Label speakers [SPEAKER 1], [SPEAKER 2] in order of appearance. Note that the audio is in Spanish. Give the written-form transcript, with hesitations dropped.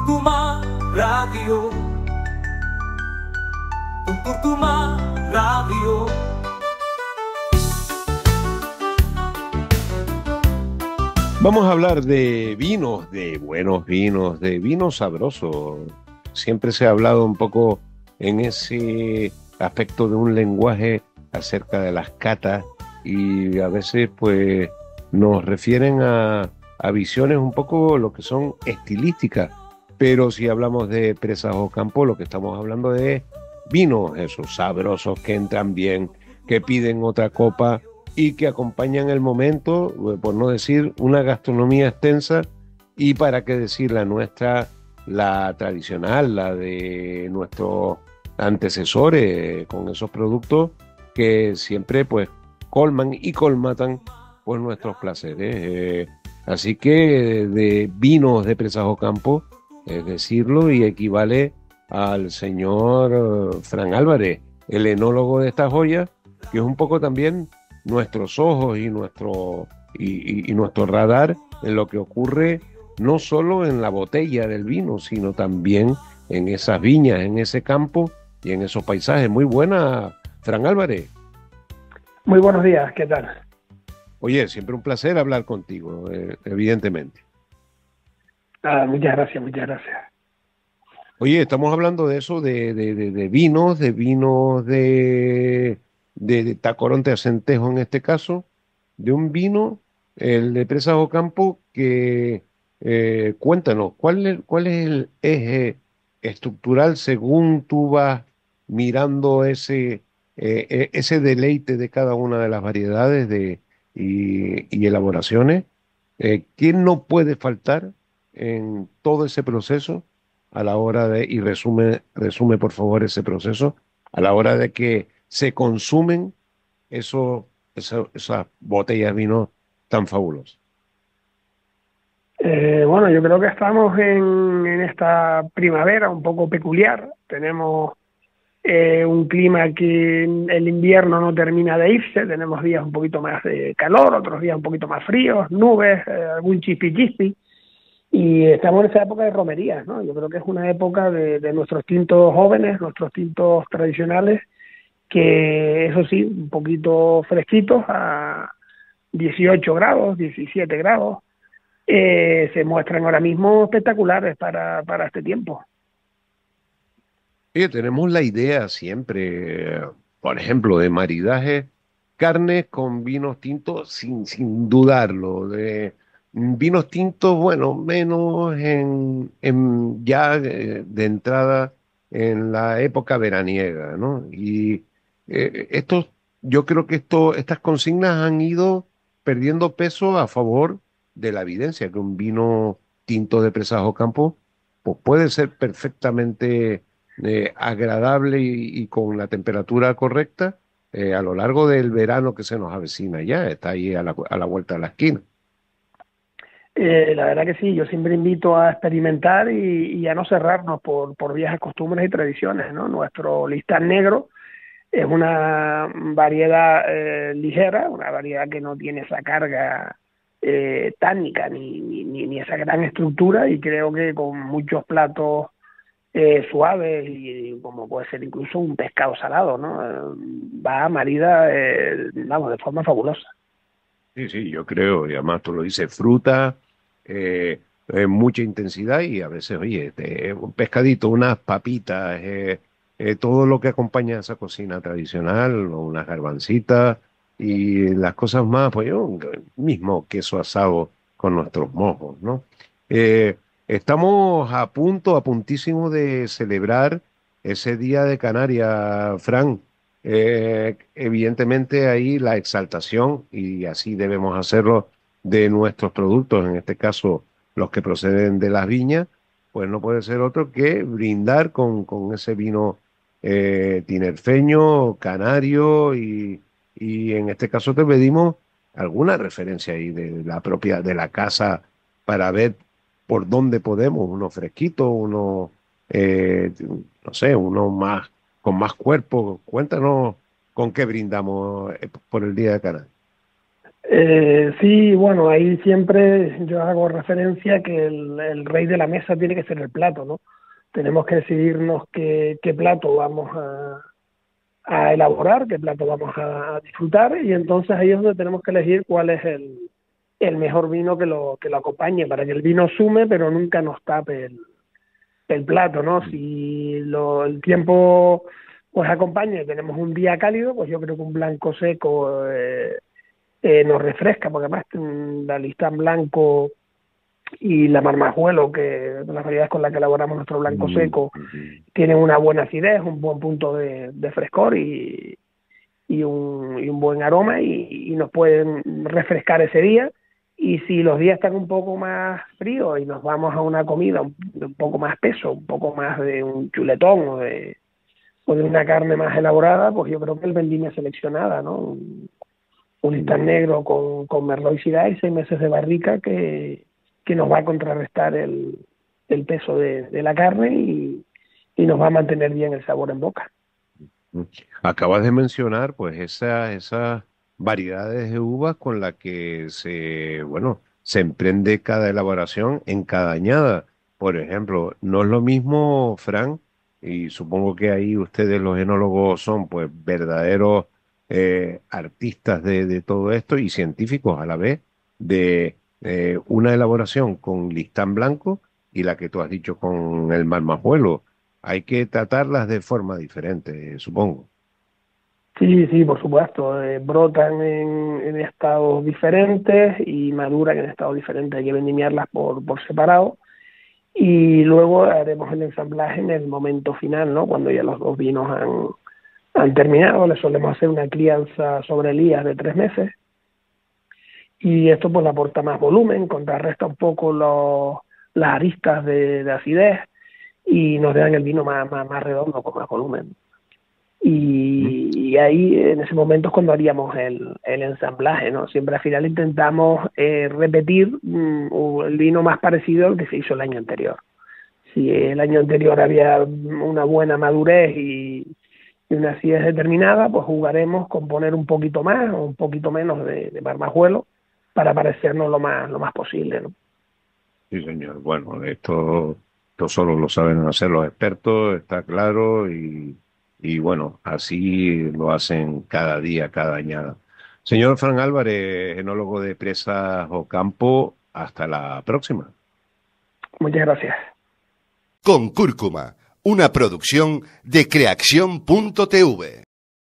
[SPEAKER 1] Tucumán Radio. Tucumán Radio.
[SPEAKER 2] Vamos a hablar de vinos, de buenos vinos, de vinos sabrosos. Siempre se ha hablado un poco en ese aspecto de un lenguaje acerca de las catas y a veces pues nos refieren a visiones un poco lo que son estilísticas, pero si hablamos de Presas Ocampo lo que estamos hablando de vinos esos sabrosos que entran bien, que piden otra copa y que acompañan el momento, por no decir una gastronomía extensa, y para qué decir la nuestra, la tradicional, la de nuestros antecesores con esos productos que siempre pues colman y colmatan pues nuestros placeres. Así que de vinos de Presas Ocampo, es decirlo, y equivale al señor Fran Álvarez, el enólogo de esta joya, que es un poco también nuestros ojos y nuestro radar en lo que ocurre no solo en la botella del vino, sino también en esas viñas, en ese campo y en esos paisajes. Muy buena, Fran Álvarez.
[SPEAKER 3] Muy buenos días, ¿qué tal?
[SPEAKER 2] Oye, siempre un placer hablar contigo, evidentemente.
[SPEAKER 3] Muchas gracias, muchas gracias.
[SPEAKER 2] Oye, estamos hablando de eso, de vinos, de Tacoronte Acentejo en este caso, de un vino, el de Presas Ocampo, que cuéntanos, ¿cuál es el eje estructural según tú vas mirando ese deleite de cada una de las variedades y elaboraciones? ¿Qué no puede faltar en todo ese proceso a la hora y resume por favor ese proceso, a la hora de que se consumen esas botellas de vino tan fabulosas?
[SPEAKER 3] Bueno, yo creo que estamos en esta primavera un poco peculiar. Tenemos un clima que el invierno no termina de irse. Tenemos días un poquito más de calor, otros días un poquito más fríos, nubes, algún chispi. Y estamos en esa época de romerías, ¿no? Yo creo que es una época de nuestros tintos jóvenes, nuestros tintos tradicionales, que eso sí, un poquito fresquitos, a 18 grados, 17 grados, se muestran ahora mismo espectaculares para este tiempo.
[SPEAKER 2] Tenemos la idea siempre, por ejemplo, de maridaje, carnes con vinos tintos sin dudarlo, de vinos tintos, bueno, menos ya de entrada en la época veraniega, ¿no? Y yo creo que estas consignas han ido perdiendo peso a favor de la evidencia, que un vino tinto de Presas Ocampo pues puede ser perfectamente agradable y con la temperatura correcta a lo largo del verano que se nos avecina ya, está ahí a la vuelta de la esquina.
[SPEAKER 3] La verdad que sí, yo siempre invito a experimentar y a no cerrarnos por viejas costumbres y tradiciones, ¿no? Nuestro listán negro es una variedad ligera, una variedad que no tiene esa carga tánica ni esa gran estructura, y creo que con muchos platos suaves y como puede ser incluso un pescado salado, ¿no? Va marida, vamos, de forma fabulosa.
[SPEAKER 2] Sí, yo creo, y además tú lo dices, fruta, mucha intensidad y a veces, oye, un pescadito, unas papitas, todo lo que acompaña a esa cocina tradicional, o unas garbancitas y las cosas más, pues yo mismo queso asado con nuestros mojos, ¿no? Estamos a puntísimo de celebrar ese Día de Canarias, Fran. Evidentemente ahí la exaltación, y así debemos hacerlo, de nuestros productos, en este caso los que proceden de las viñas, pues no puede ser otro que brindar con ese vino tinerfeño, canario, y en este caso te pedimos alguna referencia ahí de la propia, de la casa, para ver por dónde podemos, uno fresquito, uno, no sé, uno más, con más cuerpo. Cuéntanos con qué brindamos por el Día de Canarias.
[SPEAKER 3] Sí, bueno, ahí siempre yo hago referencia que el rey de la mesa tiene que ser el plato, ¿no? Tenemos que decidirnos qué plato vamos a elaborar, qué plato vamos a disfrutar, y entonces ahí es donde tenemos que elegir cuál es el mejor vino que lo acompañe, para que el vino sume, pero nunca nos tape el plato, ¿no? Si el tiempo pues acompaña y tenemos un día cálido, pues yo creo que un blanco seco nos refresca, porque además la Listán blanco y la Marmajuelo, que las variedades con las que elaboramos nuestro blanco seco, tienen una buena acidez, un buen punto de frescor y un buen aroma, y nos pueden refrescar ese día. Y si los días están un poco más fríos y nos vamos a una comida un poco más peso, un poco más de un chuletón o de una carne más elaborada, pues yo creo que el vendimia seleccionada, ¿no? Un listán negro con merlot y syrah y 6 meses de barrica que nos va a contrarrestar el peso de la carne y nos va a mantener bien el sabor en boca.
[SPEAKER 2] Acabas de mencionar pues esas variedades de uvas con las que se emprende cada elaboración en cada añada. Por ejemplo, no es lo mismo, Fran, y supongo que ahí ustedes los enólogos son pues verdaderos artistas de todo esto y científicos a la vez, de una elaboración con listán blanco y la que tú has dicho con el marmajuelo. Hay que tratarlas de forma diferente, supongo.
[SPEAKER 3] Sí, sí, por supuesto. Brotan en estados diferentes y maduran en estados diferentes. Hay que vendimiarlas por separado. Y luego haremos el ensamblaje en el momento final, ¿no? Cuando ya los dos vinos han terminado. Le solemos hacer una crianza sobre lías de 3 meses. Y esto pues le aporta más volumen, contrarresta un poco las aristas de acidez y nos dan el vino más redondo, con más volumen. Y ahí en ese momento es cuando haríamos el ensamblaje, ¿no? Siempre al final intentamos repetir el vino más parecido al que se hizo el año anterior. Si el año anterior había una buena madurez y una acidez determinada, pues jugaremos con poner un poquito más o un poquito menos de marmajuelo para parecernos lo más posible, ¿no?
[SPEAKER 2] Sí, señor. Bueno, esto solo lo saben hacer los expertos, está claro, y bueno, así lo hacen cada día, cada añada. Señor Fran Álvarez, enólogo de Presas Ocampo, hasta la próxima.
[SPEAKER 3] Muchas gracias.
[SPEAKER 4] Con Cúrcuma, una producción de Creacción.tv.